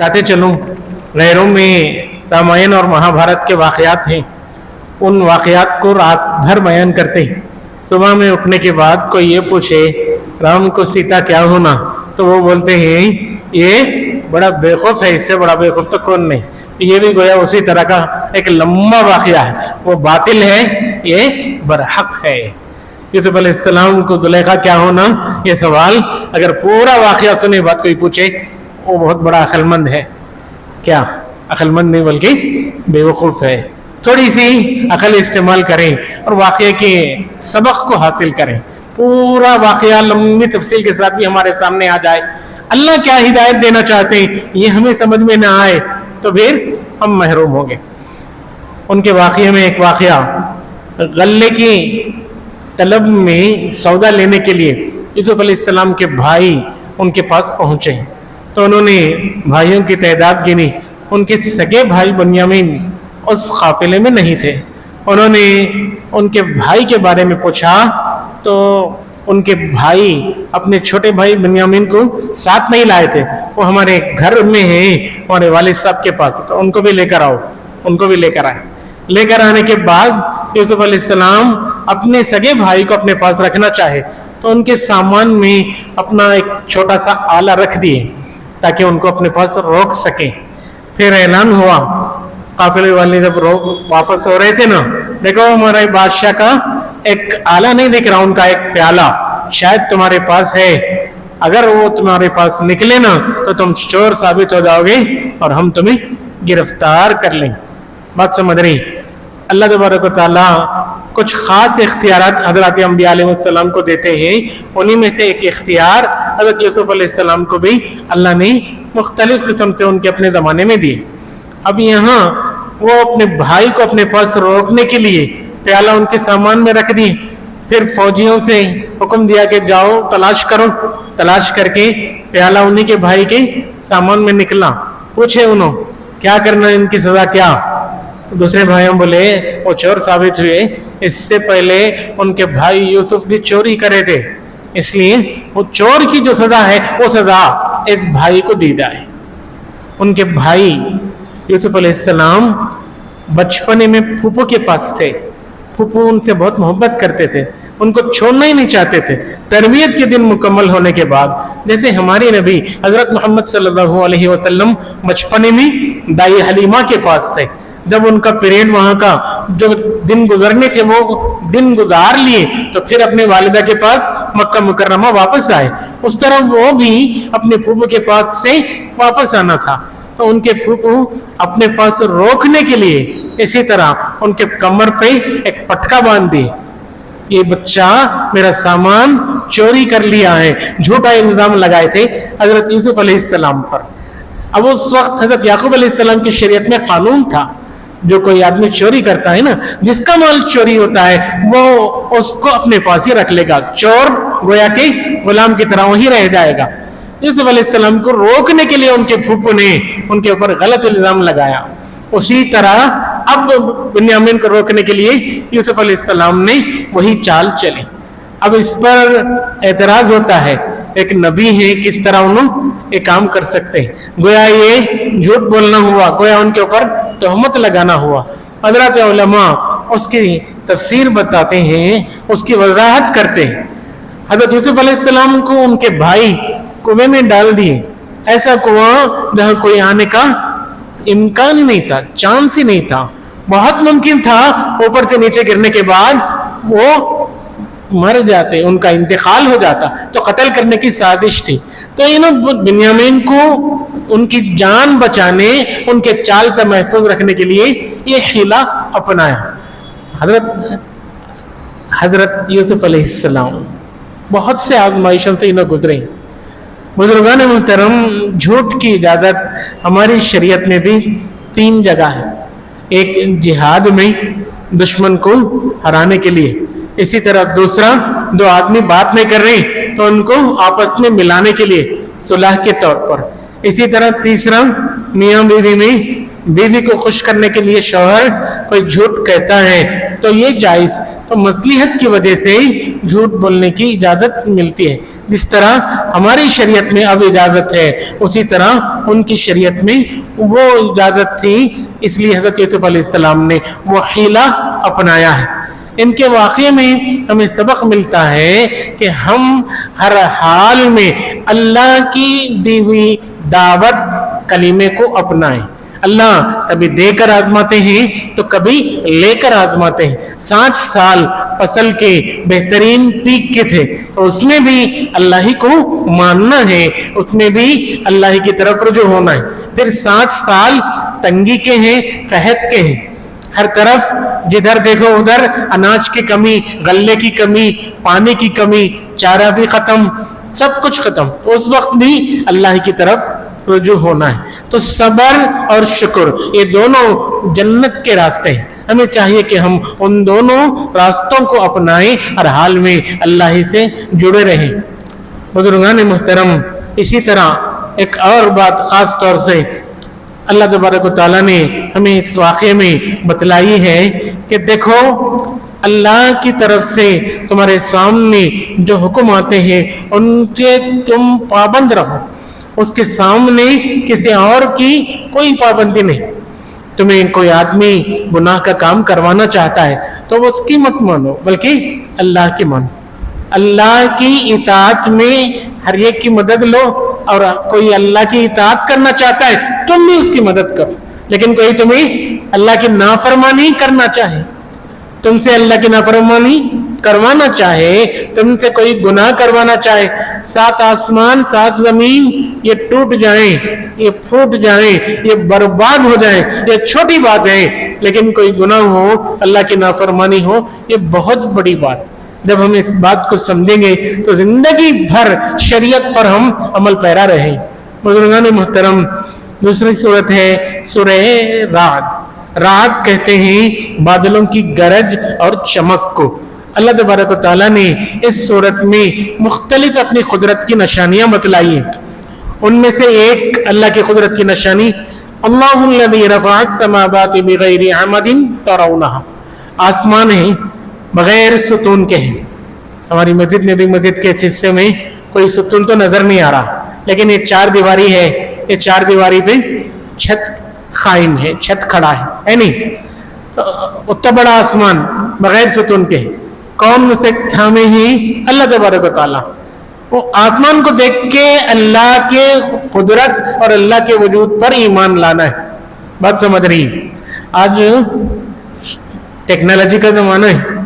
बताते चलूं, गैरों में रामायण और महाभारत के वाक़यात हैं। उन वाक़यात को रात भर बयान करते हैं। सुबह में उठने के बाद कोई ये पूछे राम को सीता क्या होना, तो वो बोलते हैं ये बड़ा बेवकूफ़ है, इससे बड़ा बेवकूफ़ तो कौन नहीं। ये भी गोया उसी तरह का एक लंबा वाक़या है, वो बातिल है, ये बरहक है। यूसुफ अलैहिस्सलाम को जुलेखा क्या होना, ये सवाल अगर पूरा वाक़या सुने बाद कोई पूछे, वो बहुत बड़ा अक्लमंद है। क्या अक्लमंद नहीं बल्कि बेवकूफ़ है। थोड़ी सी अकल इस्तेमाल करें और वाक़ये के सबक को हासिल करें। पूरा वाक़या लंबी तफसील के साथ भी हमारे सामने आ जाए, अल्लाह क्या हिदायत देना चाहते हैं ये हमें समझ में ना आए तो फिर हम महरूम होंगे। उनके वाक़ये में एक वाक़या, गल्ले की तलब में सौदा लेने के लिए यूसुफ अलैहिस्सलाम के भाई उनके पास पहुँचे, तो उन्होंने भाइयों की तादाद गिनी। उनके सगे भाई बुन्यामीन उस काफिले में नहीं थे। उन्होंने उनके भाई के बारे में पूछा तो उनके भाई अपने छोटे भाई बुन्यामीन को साथ नहीं लाए थे। वो हमारे घर में है, हमारे वालिद साहब के पास, तो उनको भी लेकर आओ। उनको भी लेकर आए। लेकर आने के बाद यूसुफ अलैहिस्सलाम अपने सगे भाई को अपने पास रखना चाहे तो उनके सामान में अपना एक छोटा सा आला रख दिए ताकि उनको अपने पास रोक सकें। फिर ऐलान हुआ, काफिले वाले जब वापस हो रहे थे ना, देखो हमारे बादशाह का एक आला नहीं दिख रहा, उनका एक प्याला शायद तुम्हारे पास है। अगर वो तुम्हारे पास निकले ना तो तुम चोर साबित हो जाओगे और हम तुम्हें गिरफ्तार कर लेंगे। बात समझ रही? अल्लाह तबारक व तआला कुछ खास इख्तियारात हज़रत अंबिया अलैहिस्सलाम को देते हैं। उन्हीं में से एक इख्तियार हज़रत यूसुफ अलैहिस्सलाम को भी अल्लाह ने मुख्तलिफ किस्म से उनके अपने ज़माने में दिए। अब यहाँ वो अपने भाई को अपने पास रोकने के लिए प्याला उनके सामान में रख दी। फिर फौजियों से हुक्म दिया कि जाओ तलाश करो। तलाश करके प्याला उन्हीं के भाई के सामान में निकला। पूछे उन्होंने क्या करना, इनकी सज़ा क्या? दूसरे भाइयों बोले वो चोर साबित हुए, इससे पहले उनके भाई यूसुफ भी चोरी करे थे, इसलिए वो चोर की जो सजा है वो सजा इस भाई को दी जाए। उनके भाई यूसुफ अलैहिस्सलाम बचपने में फूफू के पास थे। फूफू उनसे बहुत मोहब्बत करते थे, उनको छोड़ना ही नहीं चाहते थे। तरबियत के दिन मुकम्मल होने के बाद, जैसे हमारे नबी हजरत मोहम्मद सल्लल्लाहु अलैहि वसल्लम बचपने में दाई हलीमा के पास थे, जब उनका पीरियड वहां का जो दिन गुजरने थे वो दिन गुजार लिए तो फिर अपने वालिदा के पास मक्का मुकर्रमा वापस आए। उस तरह वो भी अपने फूफू के पास से वापस आना था, तो उनके फूफू अपने पास रोकने के लिए इसी तरह उनके कमर पे एक पटका बांध दिए। ये बच्चा मेरा सामान चोरी कर लिया है, झूठा इल्जाम लगाए थे हजरत यूसुफ अलैहिस्सलाम पर। अब उस वक्त हजरत याकूब अलैहिस्सलाम की शरीयत में कानून था, जो कोई आदमी चोरी करता है ना, जिसका माल चोरी होता है वो उसको अपने पास ही रख लेगा। चोर गोया के गुलाम की तरह वही रह जाएगा। यूसुफ अलैहिस्सलाम को रोकने के लिए उनके फूफू ने उनके ऊपर गलत इल्जाम लगाया। उसी तरह अब बुन्यामीन को रोकने के लिए यूसुफ अलैहिस्सलाम ने वही चाल चली। अब इस पर एतराज होता है, एक नबी है, किस तरह उन्होंने एक काम कर सकते हैं? गोया ये झूठ बोलना हुआ, गोया उनके ऊपर तोहमत लगाना हुआ। हज़रत उलमा उसकी तफसीर बताते हैं, उसकी वजाहत करते हैं। हज़रत यूसुफ अलैहिस्सलाम को उनके भाई कुएं में डाल दिए, ऐसा कुआं जहां कोई आने का इम्कान ही नहीं था, चांस ही नहीं था। बहुत मुमकिन था ऊपर से नीचे गिरने के बाद वो मर जाते, उनका इंतकाल हो जाता, तो कत्ल करने की साजिश थी। तो इन्होंने बुन्यामीन को उनकी जान बचाने, उनके चाल से महफूज रखने के लिए ये हिला अपनाया। हजरत यूसुफ अलैहिस्सलाम बहुत से आजमाइशों से इन्हें गुजरे। बुजुर्गान मुहतरम, झूठ की इजाजत हमारी शरीयत में भी 3 जगह है। एक जिहाद में दुश्मन को हराने के लिए, इसी तरह दूसरा, दो आदमी बात नहीं कर रहे तो उनको आपस में मिलाने के लिए सुलह के तौर पर, इसी तरह तीसरा, मियाँ बीवी में बीवी को खुश करने के लिए शौहर कोई झूठ कहता है तो ये जायज, तो मसलिहत की वजह से झूठ बोलने की इजाजत मिलती है। جس طرح ہماری شریعت میں اب اجازت ہے اسی طرح ان کی شریعت میں وہ اجازت تھی، اس لیے حضرت یوسف علیہ السلام نے وہ حیلہ اپنایا ہے۔ ان کے واقعے میں ہمیں سبق ملتا ہے کہ ہم ہر حال میں اللہ کی دی ہوئی دعوت کلمے کو اپنائیں۔ اللہ کبھی دے کر آزماتے ہیں تو کبھی لے کر آزماتے ہیں۔ 60 سال فصل کے بہترین پیک کے تھے تو اس میں بھی اللہ ہی کو ماننا ہے، اس میں بھی اللہ ہی کی طرف رجوع ہونا ہے۔ پھر 60 سال تنگی کے ہیں، قحط کے ہیں، ہر طرف جدھر دیکھو ادھر اناج کی کمی، غلے کی کمی، پانی کی کمی، چارہ بھی ختم، سب کچھ ختم، اس وقت بھی اللہ کی طرف رجوع ہونا ہے۔ تو صبر اور شکر یہ دونوں جنت کے راستے ہیں، ہمیں چاہیے کہ ہم ان دونوں راستوں کو اپنائیں، ہر حال میں اللہ ہی سے جڑے رہیں۔ بزرگان محترم، اسی طرح ایک اور بات خاص طور سے اللہ تبارک و تعالیٰ نے ہمیں اس واقعے میں بتلائی ہے کہ دیکھو اللہ کی طرف سے تمہارے سامنے جو حکم آتے ہیں ان کے تم پابند رہو، اس کے سامنے کسی اور کی کوئی پابندی نہیں۔ تمہیں کوئی آدمی گناہ کا کام کروانا چاہتا ہے تو وہ اس کی مت مانو بلکہ اللہ کی مانو۔ اللہ کی اطاعت میں ہر ایک کی مدد لو، اور کوئی اللہ کی اطاعت کرنا چاہتا ہے تم بھی اس کی مدد کرو، لیکن کوئی تمہیں اللہ کی نافرمانی کرنا چاہے، تم سے اللہ کی نافرمانی کروانا چاہے، تم سے کوئی گناہ کروانا چاہے، 7 آسمان 7 زمین یہ ٹوٹ جائیں، یہ پھوٹ جائیں، یہ برباد ہو جائیں، یہ چھوٹی بات ہے، لیکن کوئی گناہ ہو، اللہ کی نافرمانی ہو، یہ بہت بڑی بات۔ جب ہم اس بات کو سمجھیں گے تو زندگی بھر شریعت پر ہم عمل پیرا رہیں۔ بزرگان محترم، دوسری صورت ہے سورہ رعد۔ رعد کہتے ہیں بادلوں کی گرج اور چمک کو۔ اللہ تبارک و تعالیٰ نے اس صورت میں مختلف اپنی قدرت کی نشانیاں بتلائی ہیں۔ ان میں سے ایک اللہ کی قدرت کی نشانی اللہ الذی رفع السماوات بغیر عمد ترونها، آسمان ہے بغیر ستون کے ہیں۔ ہماری مسجد میں بھی مسجد کے اس حصے میں کوئی ستون تو نظر نہیں آ رہا، لیکن یہ 4 دیواری ہے، یہ 4 دیواری پہ چھت قائم ہے، چھت کھڑا ہے نہیں؟ اتنا بڑا آسمان بغیر ستون کے، کون اسے تھامے ہی؟ اللہ تبارک و تعالیٰ۔ وہ آسمان کو دیکھ کے اللہ کے قدرت اور اللہ کے وجود پر ایمان لانا ہے۔ بات سمجھ رہی؟ آج ٹیکنالوجی کا زمانہ ہے،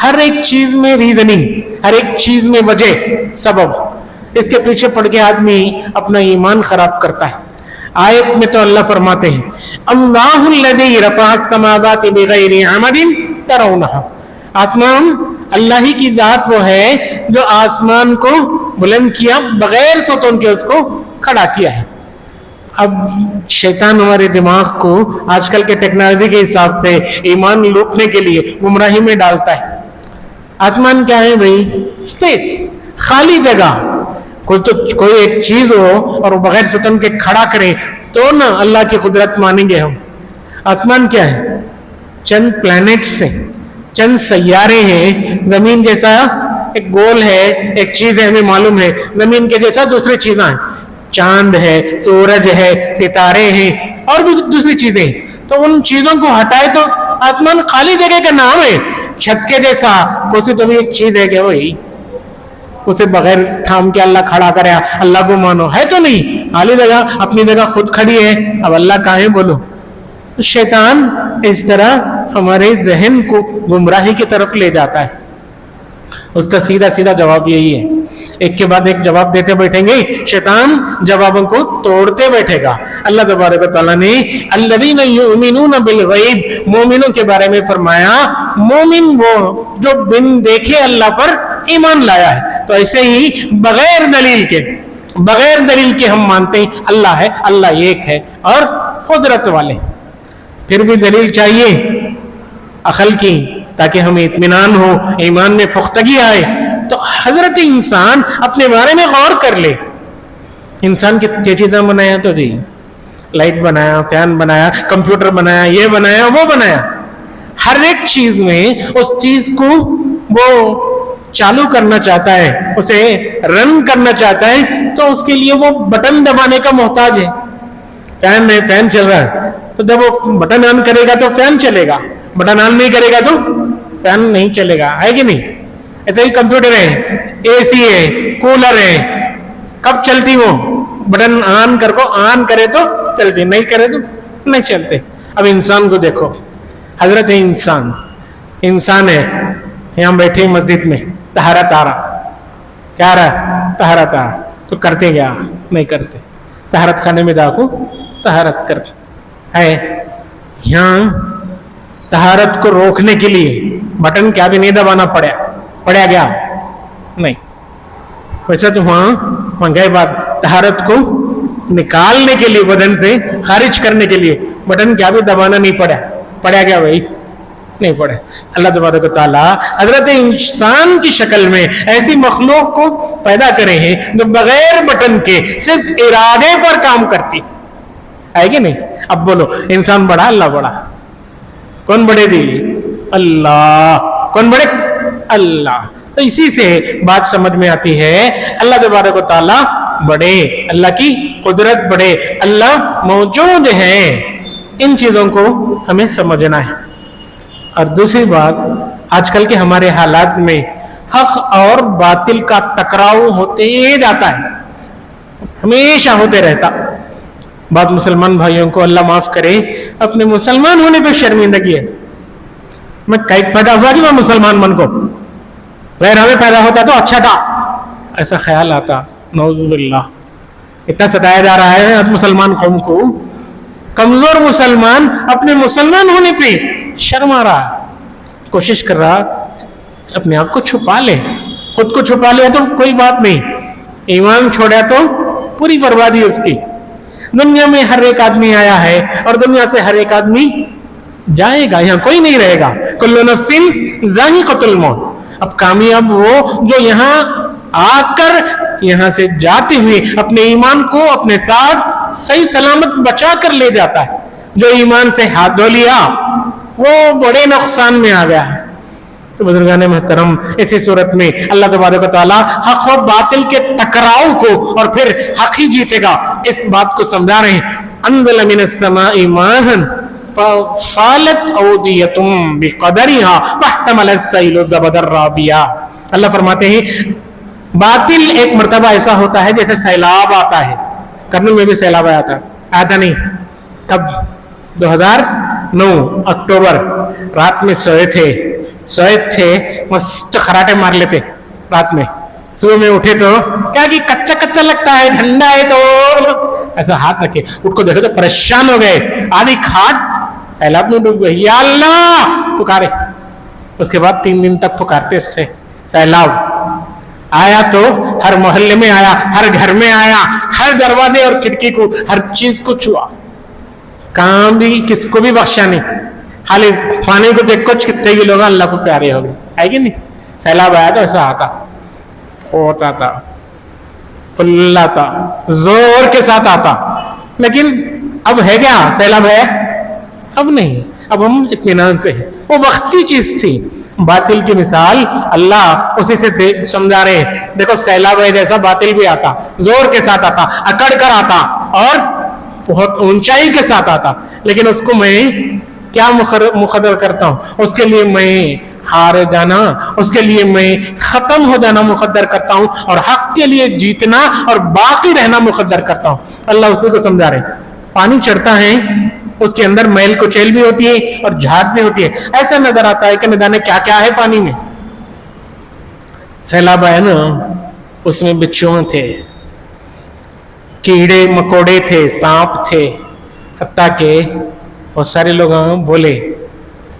ہر ایک چیز میں ریزننگ، ہر ایک چیز میں وجہ، سبب، اس کے پیچھے پڑ کے آدمی اپنا ایمان خراب کرتا ہے۔ آیت میں تو اللہ فرماتے ہیں اللہ الذی رفع السماوات بغیر عمد ترونها، آسمان اللہ ہی کی ذات وہ ہے جو آسمان کو بلند کیا، بغیر ستون کے اس کو کھڑا کیا ہے۔ اب شیطان ہمارے دماغ کو آج کل کے ٹیکنالوجی کے حساب سے ایمان لوٹنے کے لیے گمراہی میں ڈالتا ہے۔ آسمان کیا ہے بھائی؟ اسپیس، خالی جگہ، کوئی ایک چیز ہو اور وہ بغیر ستون کے کھڑا کرے تو نا اللہ کی قدرت مانیں گے ہم۔ آسمان کیا ہے؟ چند پلانٹس ہیں، چند سیارے ہیں، زمین جیسا ایک گول ہے، ایک چیز ہے، ہمیں معلوم ہے زمین کے جیسا دوسری چیزیں ہیں، چاند ہے، سورج ہے، ستارے ہیں، اور بھی دوسری چیزیں۔ تو ان چیزوں کو ہٹائے تو آسمان خالی جگہ کا نام ہے، چھت کے جیسا کوئی تو بھی ایک چیز ہے کہ وہی اسے بغیر تھام کے اللہ کھڑا کرے، اللہ کو مانو، ہے تو نہیں، خالی جگہ اپنی جگہ خود کھڑی ہے، اب اللہ کہاں ہے بولو؟ شیطان اس طرح ہمارے ذہن کو گمراہی کی طرف لے جاتا ہے۔ اس کا سیدھا سیدھا جواب یہی ہے، ایک کے بعد ایک جواب دیتے بیٹھیں گے، شیطان جوابوں کو توڑتے بیٹھے گا۔ اللہ تبارک و تعالیٰ نے الذین یؤمنون بالغیب، مومنوں کے بارے میں فرمایا مومن وہ جو بن دیکھے اللہ پر ایمان لایا ہے۔ تو ایسے ہی بغیر دلیل کے ہم مانتے ہیں اللہ ہے، اللہ ایک ہے اور قدرت والے۔ پھر بھی دلیل چاہیے عقل کی تاکہ ہمیں اطمینان ہو، ایمان میں پختگی آئے۔ تو حضرت انسان اپنے بارے میں غور کر لے، انسان کتنی چیزیں بنایا تو جی، لائٹ بنایا، فین بنایا، کمپیوٹر بنایا، یہ بنایا، وہ بنایا، ہر ایک چیز میں اس چیز کو وہ चालू करना चाहता है, उसे रन करना चाहता है, तो उसके लिए वो बटन दबाने का मोहताज है। फैन में फैन चल रहा है, तो जब वो बटन ऑन करेगा तो फैन चलेगा, बटन ऑन नहीं करेगा तो फैन नहीं चलेगा, है कि नहीं? ऐसे ही कंप्यूटर है, एसी है, कूलर है, कब चलती वो? बटन ऑन करे तो चलती, नहीं करे तो नहीं चलते। अब इंसान को देखो, हजरत इंसान है, यहाँ बैठे मस्जिद में, तहरत आ रहा, क्या रहा? तहरत आ रहा, तो करते क्या? नहीं करते। तहरत खाने में जाको तहरत करते है। यहाँ तहरत को रोकने के लिए बटन क्या भी नहीं दबाना पड़ा गया नहीं। वैसे तो वहाँ मंगाई बात, तहरत को निकालने के लिए, बदन से खारिज करने के लिए बटन क्या भी दबाना नहीं पड़ा गया भाई, नहीं पड़े। अल्लाह तबारक व तआला हजरत इंसान की शक्ल में ऐसी मखलूक को पैदा करे हैं जो बगैर बटन के सिर्फ इरादे पर काम करती है कि नहीं? अब बोलो, इंसान बड़ा, अल्लाह बड़ा? कौन बड़े दी? अल्लाह। कौन बड़े? अल्लाह। तो इसी से बात समझ में आती है, अल्लाह तबारक व तआला बड़े, अल्लाह की कुदरत बड़े, अल्लाह मौजूद है। इन चीजों को हमें समझना है। और दूसरी बात, आजकल के हमारे हालात में हक और बातिल का टकराव होते जाता है, हमेशा होते रहता। बात मुसलमान भाइयों को अल्लाह माफ करे, अपने मुसलमान होने पे शर्मिंदगी है। मैं कैद पैदा हुआ कि मैं मुसलमान बन को, गैर हमें पैदा होता तो अच्छा था, ऐसा ख्याल आता। नौजुबिल्लाह, इतना सताया जा रहा है अब मुसलमान कौम को। कमजोर मुसलमान अपने मुसलमान होने पे शर्मा रहा, कोशिश कर रहा अपने आप को छुपा ले। खुद को छुपा ले तो कोई बात नहीं, ईमान छोड़ा तो पूरी बर्बादी उसकी। दुनिया में हर एक आदमी आया है और दुनिया से हर एक आदमी जाएगा, यहाँ कोई नहीं रहेगा। कुल्लु नफ्सिन ज़ाइक़तुल मौत। अब कामयाब वो जो यहाँ आकर यहाँ से जाते हुए अपने ईमान को अपने साथ सही सलामत बचा कर ले जाता है। जो ईमान से हाथ धो लिया वो बड़े नुकसान में आ गया है। तो बुजुर्गाने महतरम, इसी सूरत में अल्लाह तबारक व तआला हक और बातिल के टकराव को और फिर हक ही जीतेगा इस बात को समझा रहे हैं। अंज़ल मिनस समाई माअन फसालत औदियतुम बिक़दरिहा फहतमलस सैलु ज़बदर राबिया। अल्लाह फरमाते हैं, बातिल एक मर्तबा ऐसा होता है जैसे सैलाब आता है। कर्नूल में भी सैलाब आया था नहीं? तब 2009 अक्टूबर, रात में सोए थे, मस्त खराटे मार लेते रात में। सुबह में उठे तो क्या कि कच्चा लगता है, ठंडा है, तो ऐसा हाथ रखे, उठ को देखो तो परेशान हो गए, आधी खाट सैलाब में डूब गई, या अल्लाह पुकारे। उसके बाद 3 दिन तक पुकारते उससे, सैलाब आया तो हर मोहल्ले में आया, हर घर में आया, हर दरवाजे और खिड़की को, हर चीज को छुआ, काम भी किसको भी बख्शा नहीं। खाली पानी को देख कुछ कितने भी लोग अल्लाह को प्यारे हो गए, है कि नहीं? सैलाब आया तो ऐसा आता, होता था, फुल्लाता, जोर के साथ आता। लेकिन अब है क्या? सैलाब है? अब नहीं, अब हम इत्मीनान से हैं। वो वक्ती चीज थी। बातिल की मिसाल अल्लाह उसी से समझा रहे हैं। देखो, सैलाब है जैसा बातिल भी आता, जोर के साथ आता, अकड़ कर आता और बहुत ऊंचाई के साथ आता। लेकिन उसको मैं क्या मुकद्दर करता हूं? उसके लिए मैं हार जाना, उसके लिए मैं खत्म हो जाना मुकद्दर करता हूं और हक के लिए जीतना और बाकी रहना मुकद्दर करता हूं। अल्लाह उसी को समझा रहे। पानी चढ़ता है, उसके अंदर मैल कुचैल भी होती है और झाग भी होती है। ऐसा नजर आता है कि न जाने क्या क्या है पानी में। सैलाब आया ना, उसमें बिच्छू थे, कीड़े मकोड़े थे, सांप थे, हत्ता के बहुत सारे लोग बोले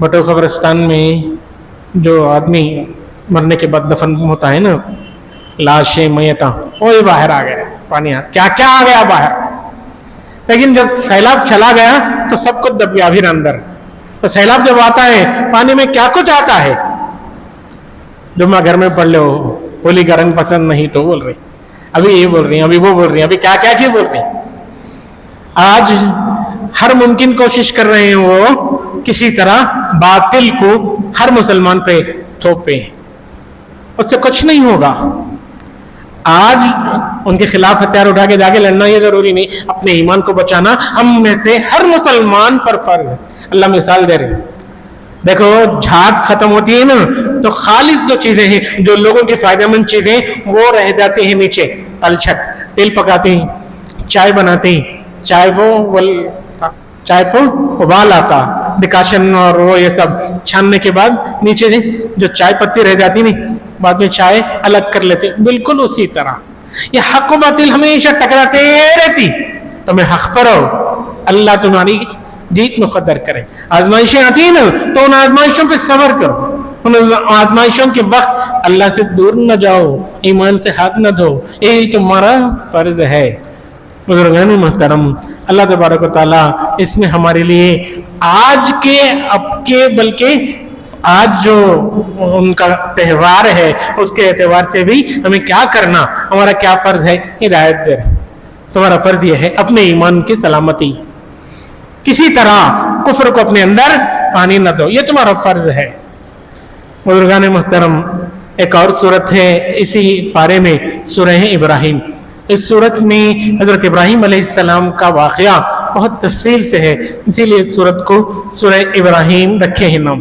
बटो कब्रिस्तान में जो आदमी मरने के बाद दफन होता है ना, लाशें मैयता, वो बाहर आ गया, पानी क्या क्या आ गया बाहर। लेकिन जब सैलाब चला गया तो सब कुछ दब गया फिर अंदर। तो सैलाब जब आता है पानी में क्या कुछ आता है। जुम्मा घर में पढ़ लो, होली का रंग पसंद नहीं तो बोल रही, अभी ये बोल रही, अभी वो बोल रही, अभी क्या क्या की बोल रही। आज हर मुमकिन कोशिश कर रहे हैं वो किसी तरह बातिल को हर मुसलमान पे थोपे। اس سے کچھ نہیں ہوگا. آج ان کے خلاف ہتھیار اٹھا کے جا کے لڑنا یہ ضروری نہیں, اپنے ایمان کو بچانا ہم میں سے ہر مسلمان پر فرض ہے. اللہ مثال دے رہے ہیں, دیکھو جھاگ ختم ہوتی ہے نا تو خالص جو چیزیں ہیں, جو لوگوں کی فائدہ مند چیزیں وہ رہ جاتی ہیں نیچے. تلچھٹ, تیل پکاتے ہیں, چائے بناتے ہیں, چائے کو ابال آتا, ڈکاشن اور وہ یہ سب چھاننے کے بعد نیچے جو چائے پتی رہ جاتی نہیں, بعد میں چائے الگ کر لیتے. بالکل اسی طرح یہ حق و باطل ہمیشہ ٹکراتے رہتی. تمہیں حق پر ہو, اللہ تمہاری جیت مقدر کرے. آزمائشیں آتی ہیں نا تو ان آزمائشوں پہ صبر کرو. ان آزمائشوں کے وقت اللہ سے دور نہ جاؤ, ایمان سے ہاتھ نہ دھو, یہی تمہارا فرض ہے. بزرگان محترم, اللہ تبارک و تعالیٰ اس میں ہمارے لیے آج کے اب کے بلکہ آج جو ان کا تہوار ہے اس کے اعتبار سے بھی ہمیں کیا کرنا, ہمارا کیا فرض ہے, ہدایت دے رہے. تمہارا فرض یہ ہے اپنے ایمان کی سلامتی, کسی طرح کفر کو اپنے اندر پانی نہ دو, یہ تمہارا فرض ہے. بزرگان محترم, ایک اور صورت ہے اسی پارے میں, سورہ ابراہیم. اس صورت میں حضرت ابراہیم علیہ السلام کا واقعہ بہت تفصیل سے ہے, اسی لیے اس صورت کو سورہ ابراہیم رکھے ہیں نام.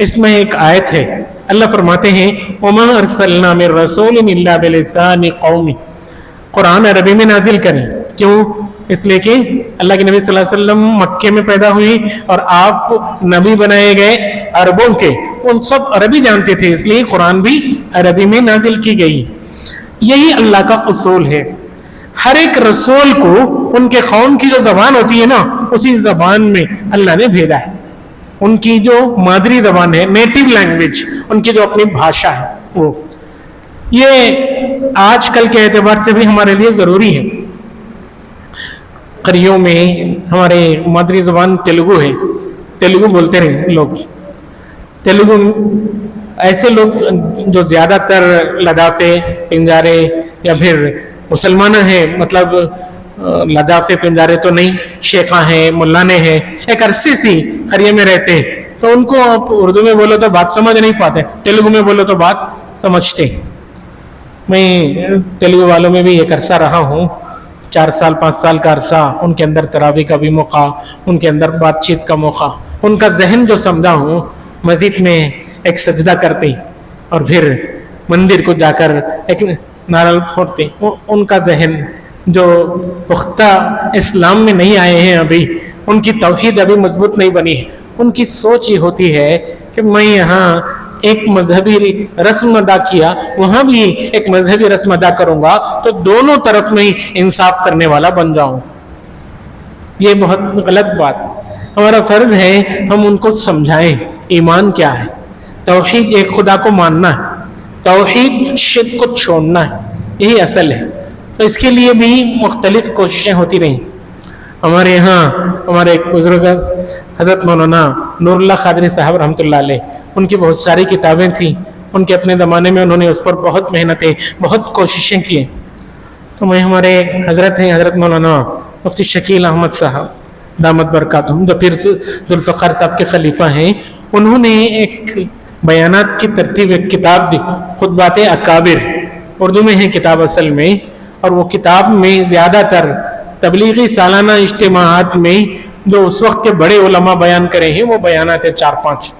اس میں ایک آیت ہے, اللہ فرماتے ہیں وَمَا أَرْسَلْنَا مِن رَّسُولٍ إِلَّا بِلِسَانِ قَوْمِهِ. قرآن عربی میں نازل کریں. کیوں؟ اس لیے کہ اللہ کے نبی صلی اللہ علیہ وسلم مکے میں پیدا ہوئی اور آپ نبی بنائے گئے عربوں کے, ان سب عربی جانتے تھے, اس لیے قرآن بھی عربی میں نازل کی گئی. یہی اللہ کا اصول ہے. ہر ایک رسول کو ان کے قوم کی جو زبان ہوتی ہے نا اسی زبان میں اللہ نے بھیجا ہے. ان کی جو مادری زبان ہے, نیٹو لینگویج, ان کی جو اپنی بھاشا ہے, وہ یہ آج کل کے اعتبار سے بھی ہمارے لیے ضروری ہے. قریوں میں ہمارے مادری زبان تیلگو ہے, تیلگو بولتے رہے لوگ. تیلگو ایسے لوگ جو زیادہ تر لدافے, پنجارے یا پھر مسلمان ہیں, مطلب لدافے پنجارے تو نہیں, شیخاں ہیں, ملانے ہیں, ایک عرصے سی قریے میں رہتے ہیں, تو ان کو آپ اردو میں بولو تو بات سمجھ نہیں پاتے, تیلگو میں بولو تو بات سمجھتے ہیں. میں تیلگو والوں میں بھی ایک عرصہ رہا ہوں, 4 سال 5 سال کا عرصہ. ان کے اندر تراویح کا بھی موقع, ان کے اندر بات چیت کا موقع, ان کا ذہن جو سمجھا ہوں, مسجد میں ایک سجدہ کرتے اور پھر مندر کو جا کر ایک نعرہ پھوڑتے. ان کا ذہن جو پختہ اسلام میں نہیں آئے ہیں ابھی, ان کی توحید ابھی مضبوط نہیں بنی ہے, ان کی سوچ یہ ہوتی ہے کہ میں یہاں ایک مذہبی رسم ادا کیا, وہاں بھی ایک مذہبی رسم ادا کروں گا تو دونوں طرف میں انصاف کرنے والا بن جاؤں. یہ بہت غلط بات. ہمارا فرض ہے ہم ان کو سمجھائیں ایمان کیا ہے. توحید ایک خدا کو ماننا ہے, توحید شرک کو چھوڑنا ہے, یہی اصل ہے. تو اس کے لیے بھی مختلف کوششیں ہوتی رہیں. ہمارے یہاں ہمارے ایک بزرگ حضرت مولانا نور اللہ قادری صاحب رحمۃ اللہ علیہ, ان کی بہت ساری کتابیں تھیں. ان کے اپنے زمانے میں انہوں نے اس پر بہت محنتیں, بہت کوششیں کی. تو میں ہمارے حضرت ہیں حضرت مولانا مفتی شکیل احمد صاحب دامت برکاتہم, جو پھر ذوالفقار صاحب کے خلیفہ ہیں, انہوں نے ایک بیانات کی ترتیب ایک کتاب دی, خطبات اکابر, اردو میں ہے کتاب اصل میں, اور وہ کتاب میں زیادہ تر تبلیغی سالانہ اجتماعات میں جو اس وقت کے بڑے علماء بیان کرے ہیں وہ بیانات ہیں 4-5,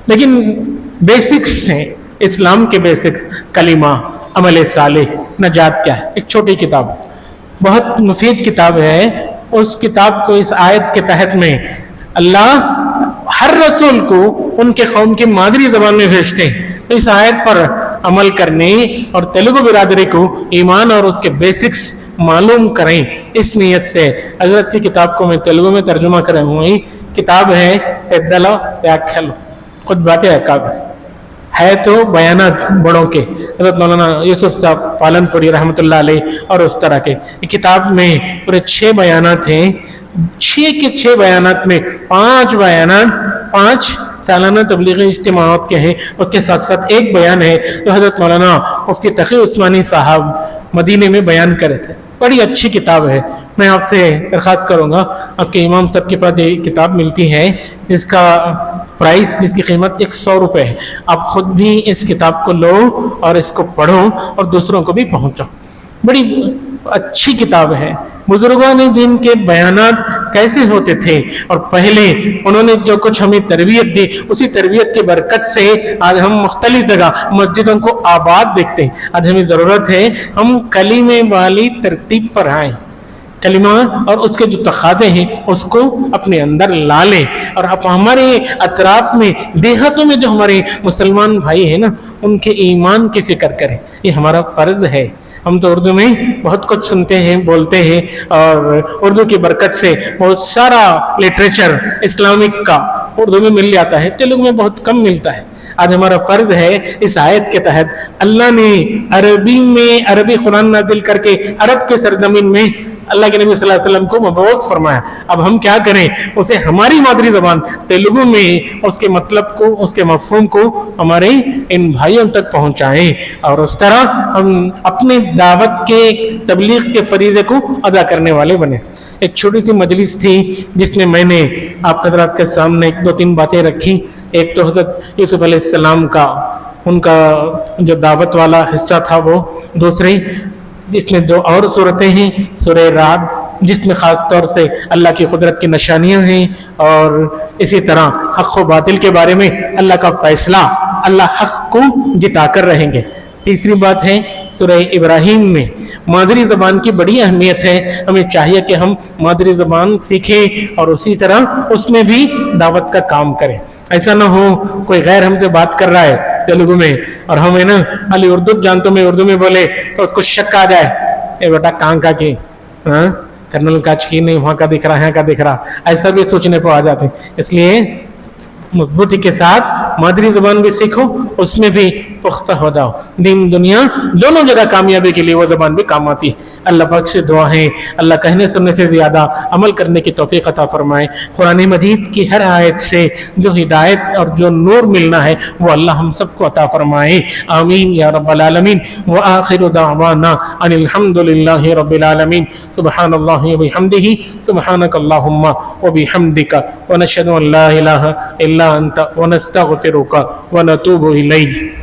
لیکن بیسکس ہیں اسلام کے بیسکس, کلمہ, عمل صالح, نجات کیا ہے, ایک چھوٹی کتاب, بہت مفید کتاب ہے. اس کتاب کو اس آیت کے تحت میں اللہ ہر رسول کو ان کے قوم کی مادری زبان میں بھیجتے ہیں, تو اس آیت پر عمل کرنے اور تیلگو برادری کو ایمان اور اس کے بیسکس معلوم کریں, اس نیت سے حضرت کی کتاب کو میں تیلگو میں ترجمہ کرے ہوئی. کتاب ہے پیدلا ویاکھیالو خطبات اکابر, ہے تو بیانات بڑوں کے, حضرت مولانا یوسف صاحب پالن پوری رحمۃ اللہ علیہ اور اس طرح کے. کتاب میں پورے 6 بیانات ہیں. 6 کے 6 بیانات میں 5 بیانات 5 سالانہ تبلیغی اجتماعات کے ہیں. اس کے ساتھ ساتھ ایک بیان ہے جو حضرت مولانا مفتی تقی عثمانی صاحب مدینے میں بیان کرے تھے. बड़ी अच्छी किताब है। मैं आपसे दरख्वास्त करूँगा, आपके इमाम साहब के पास ये किताब मिलती है जिसका प्राइस, जिसकी कीमत 100 रुपये है। आप खुद भी इस किताब को लो और इसको पढ़ो और दूसरों को भी पहुँचाओ। बड़ी अच्छी किताब है। बुजुर्गों ने दीन के बयानात कैसे होते थे और पहले उन्होंने जो कुछ हमें तरबियत दी, उसी तरबियत की बरकत से आज हम मुख्तलिफ जगह मस्जिदों को आबाद देखते हैं। आज हमें ज़रूरत है हम कलीमे वाली तरतीब पर आएँ, कलिमा और उसके जो तकाज़े हैं उसको अपने अंदर ला लें। और अब हमारे अतराफ में, देहातों में जो हमारे मुसलमान भाई हैं ना, उनके ईमान की फिक्र करें। ये हमारा फ़र्ज़ है। हम तो उर्दू में बहुत कुछ सुनते हैं, बोलते हैं, और उर्दू की बरकत से बहुत सारा लिटरेचर इस्लामिक का उर्दू में मिल जाता है, तेलुगु में बहुत कम मिलता है। आज हमारा फर्ज है इस आयत के तहत अल्लाह ने अरबी में अरबी कुरान नाज़िल करके अरब के सरजमीन में अल्लाह के नबी सल्लल्लाहु अलैहि वसल्लम को मबऊस फरमाया। अब हम क्या करें, उसे हमारी मादरी ज़बान तेलुगु में उसके मतलब को, उसके मफ़हूम को हमारे इन भाइयों तक पहुंचाएं और उस तरह हम अपने दावत के तबलीग के फरीज़े को अदा करने वाले बने। एक छोटी सी मजलिस थी जिसमें मैंने आप हज़रात के सामने 2-3 बातें रखी। एक तो हज़रत यूसुफ अलैहिस्सलाम का, उनका जो दावत वाला हिस्सा था वो, दूसरी इसमें 2 और सूरतें हैं, सूरह राद जिसमें ख़ास तौर से अल्लाह की कुदरत की निशानियां हैं, और इसी तरह हक़ व बातिल के बारे में अल्लाह का फैसला, अल्लाह हक़ को जिता कर रहेंगे। तीसरी बात है सूरह इब्राहीम में मादरी ज़बान की बड़ी अहमियत है। हमें चाहिए कि हम मादरी ज़बान सीखें और उसी तरह उसमें भी दावत का काम करें। ऐसा ना हो कोई गैर हमसे बात कर रहा है तेलुगु में और हमें ना अली उर्दू जानते में उर्दू में बोले तो उसको शक आ जाए, ए बेटा कहाँ का की, हाँ कर्नल काच की नहीं, वहाँ का दिख रहा, यहाँ का दिख रहा, ऐसा भी सोचने पर आ जाते। इसलिए मजबूती के साथ मादरी ज़बान भी सीखो, उसमें भी पुख्ता हो जाओ। दीन दुनिया दोनों जगह कामयाबी के लिए वो ज़बान भी काम आती है। अल्लाह पाक से दुआ है अल्लाह कहने सुनने से ज़्यादा अमल करने की तौफीक अता फरमाए। कुरान मजीद की हर आयत से जो हिदायत और जो नूर मिलना है वो अल्लाह हम सबको अता फरमाए। आमीन या रब्बल आलमीन। व आखिरु दावाना अनिल हम्दुलिल्लाहि रब्बिल आलमीन। सुब्हानल्लाहि व बिहम्दिही, सुब्हानकल्लाहुम्मा व बिहम्दिका, व नशहदु अन ला इलाहा इल्ला अंता, व नस्तगफिरुका व नतूबु इलैक।